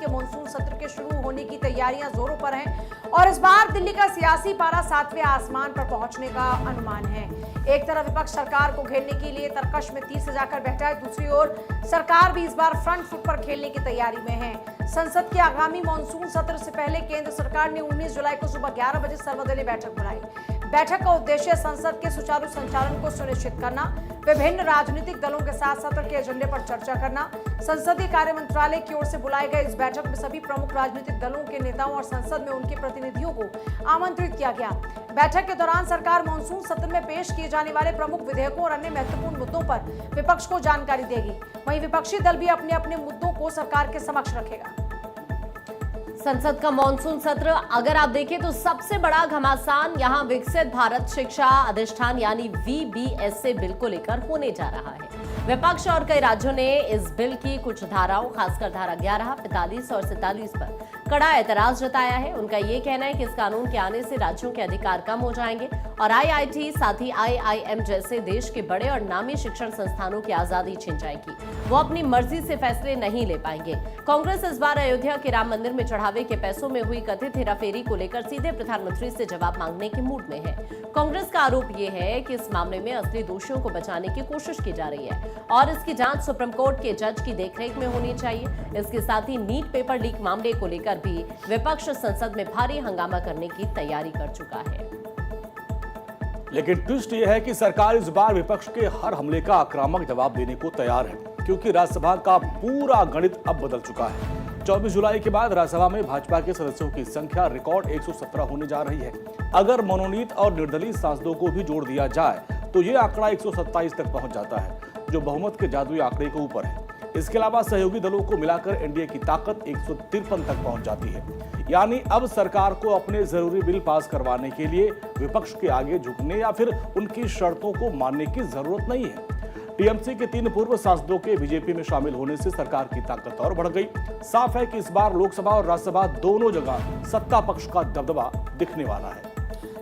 के मानसून सत्र के शुरू होने की तैयारियां जोरों पर हैं और इस बार दिल्ली का सियासी पारा 7वें आसमान पर पहुंचने का अनुमान है। एक तरफ विपक्ष सरकार को घेरने के लिए तरकश में तीर सजाकर बैठा है, दूसरी ओर सरकार भी इस बार फ्रंट फुट पर खेलने की तैयारी में है। संसद के आगामी मानसून सत्र से पहले केंद्र सरकार ने 19 जुलाई को सुबह 11 बजे सर्वदलीय बैठक बुलाई। बैठक का उद्देश्य संसद के सुचारू संचालन को सुनिश्चित करना, विभिन्न राजनीतिक दलों के साथ सत्र के एजेंडे पर चर्चा करना। संसदीय कार्य मंत्रालय की ओर से बुलाए गए इस बैठक में सभी प्रमुख राजनीतिक दलों के नेताओं और संसद में उनके प्रतिनिधियों को आमंत्रित किया गया। बैठक के दौरान सरकार मानसून सत्र में पेश किए जाने वाले प्रमुख विधेयकों और अन्य महत्वपूर्ण मुद्दों पर विपक्ष को जानकारी देगी। वहीं विपक्षी दल भी अपने अपने मुद्दों को सरकार के समक्ष रखेगा। संसद का मानसून सत्र अगर आप देखें तो सबसे बड़ा घमासान यहां विकसित भारत शिक्षा अधिष्ठान यानी VBSA बिल को लेकर होने जा रहा है। विपक्ष और कई राज्यों ने इस बिल की कुछ धाराओं, खासकर धारा 11, 45 और 47 पर कड़ा ऐतराज जताया है। उनका ये कहना है कि इस कानून के आने से राज्यों के अधिकार कम हो जाएंगे और IIT साथ ही IIM जैसे देश के बड़े और नामी शिक्षण संस्थानों की आजादी छिन जाएगी। वो अपनी मर्जी से फैसले नहीं ले पाएंगे। कांग्रेस इस बार अयोध्या के राम मंदिर में चढ़ावे के पैसों में हुई कथित हेराफेरी को लेकर सीधे प्रधानमंत्री से जवाब मांगने के मूड में है। कांग्रेस का आरोप यह है कि इस मामले में असली दोषियों को बचाने की कोशिश की जा रही है और इसकी जांच सुप्रीम कोर्ट के जज की देखरेख में होनी चाहिए। इसके साथ ही नीट पेपर लीक मामले को लेकर भी विपक्ष संसद में भारी हंगामा करने की तैयारी कर चुका है। लेकिन ट्विस्ट यह है कि सरकार इस बार विपक्ष के हर हमले का आक्रामक जवाब देने को तैयार है, क्योंकि राज्यसभा का पूरा गणित अब बदल चुका है। 24 जुलाई के बाद राज्यसभा में भाजपा के सदस्यों की संख्या रिकॉर्ड 117 होने जा रही है। अगर मनोनीत और निर्दलीय सांसदों को भी जोड़ दिया जाए तो ये आंकड़ा 127 तक पहुंच जाता है, जो बहुमत के जादुई आंकड़े के ऊपर है। इसके अलावा सहयोगी दलों को मिलाकर एनडीए की ताकत 153 तक पहुंच जाती है। यानी अब सरकार को अपने जरूरी बिल पास करवाने के लिए विपक्ष के आगे झुकने या फिर उनकी शर्तों को मानने की जरूरत नहीं है। टीएमसी के 3 पूर्व सांसदों के बीजेपी में शामिल होने से सरकार की ताकत और बढ़ गई। साफ है कि इस बार लोकसभा और राज्यसभा दोनों जगह सत्ता पक्ष का दबदबा दिखने वाला है।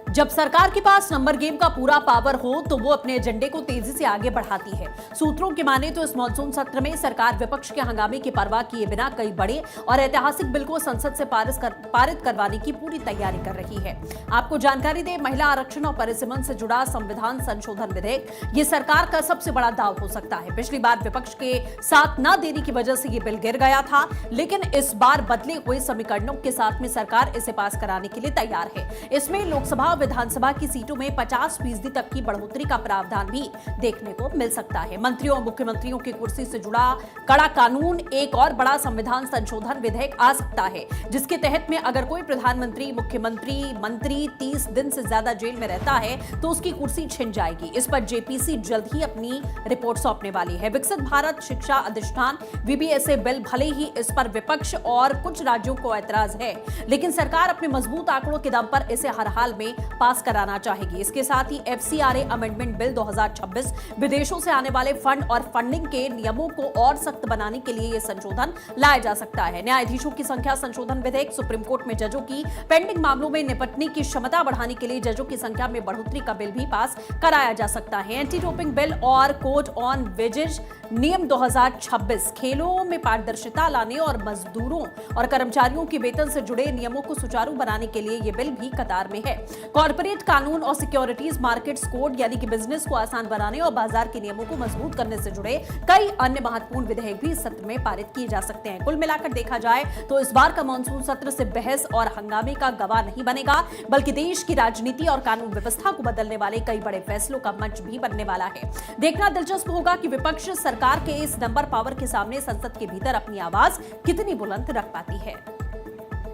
जब सरकार के पास नंबर गेम का पूरा पावर हो तो वो अपने एजेंडे को तेजी से आगे बढ़ाती है। सूत्रों की माने तो इस मानसून सत्र में सरकार विपक्ष के हंगामे की परवाह किए बिना कई बड़े और ऐतिहासिक बिल को संसद से पारित करवाने की पूरी तैयारी कर रही है। आपको जानकारी दे, महिला आरक्षण और परिसीमन से जुड़ा संविधान संशोधन विधेयक ये सरकार का सबसे बड़ा दाव हो सकता है। पिछली बार विपक्ष के साथ न देने की वजह से ये बिल गिर गया था, लेकिन इस बार बदले हुए समीकरणों के साथ में सरकार इसे पास कराने के लिए तैयार है। इसमें लोकसभा विधानसभा की सीटों में 50% तक की बढ़ोतरी का प्रावधान भी देखने को मिल सकता है। मंत्रियों और मुख्यमंत्रियों की कुर्सी से जुड़ा कड़ा कानून, एक और बड़ा संविधान संशोधन विधेयक आ सकता है, जिसके तहत में अगर कोई प्रधानमंत्री, मुख्यमंत्री, मंत्री 30 दिन से ज्यादा जेल में रहता है तो उसकी कुर्सी छिन जाएगी। इस पर जेपीसी जल्द ही अपनी रिपोर्ट सौंपने वाली है। विकसित भारत शिक्षा अधिष्ठान VBSA बिल, भले ही इस पर विपक्ष और कुछ राज्यों को ऐतराज है, लेकिन सरकार अपने मजबूत आंकड़ों के दम पर इसे हर हाल में पास कराना चाहेगी। इसके साथ ही FCRA अमेंडमेंट बिल 2026 विदेशों से आने वाले फंड और फंडिंग के नियमों को और सख्त बनाने के लिए यह संशोधन लाया जा सकता है। न्यायाधीशों की संख्या संशोधन विधेयक, सुप्रीम कोर्ट में जजों की पेंडिंग मामलों में निपटने की क्षमता बढ़ाने के लिए जजों की संख्या में बढ़ोतरी का बिल भी पास कराया जा सकता है। एंटी डोपिंग बिल और कोड ऑन वेजेज नियम 2026 खेलों में पारदर्शिता लाने और मजदूरों और कर्मचारियों के वेतन से जुड़े नियमों को सुचारू बनाने के लिए यह बिल भी कतार में है। कॉर्पोरेट कानून और सिक्योरिटीज मार्केट्स कोड यानी कि बिजनेस को आसान बनाने और बाजार के नियमों को मजबूत करने से जुड़े कई अन्य महत्वपूर्ण विधेयक भी इस सत्र में पारित किए जा सकते हैं। कुल मिलाकर देखा जाए तो इस बार का मानसून सत्र से बहस और हंगामे का गवाह नहीं बनेगा, बल्कि देश की राजनीति और कानून व्यवस्था को बदलने वाले कई बड़े फैसलों का मंच भी बनने वाला है। देखना दिलचस्प होगा कि विपक्ष सरकार के इस नंबर पावर के सामने संसद के भीतर अपनी आवाज कितनी बुलंद रख पाती है।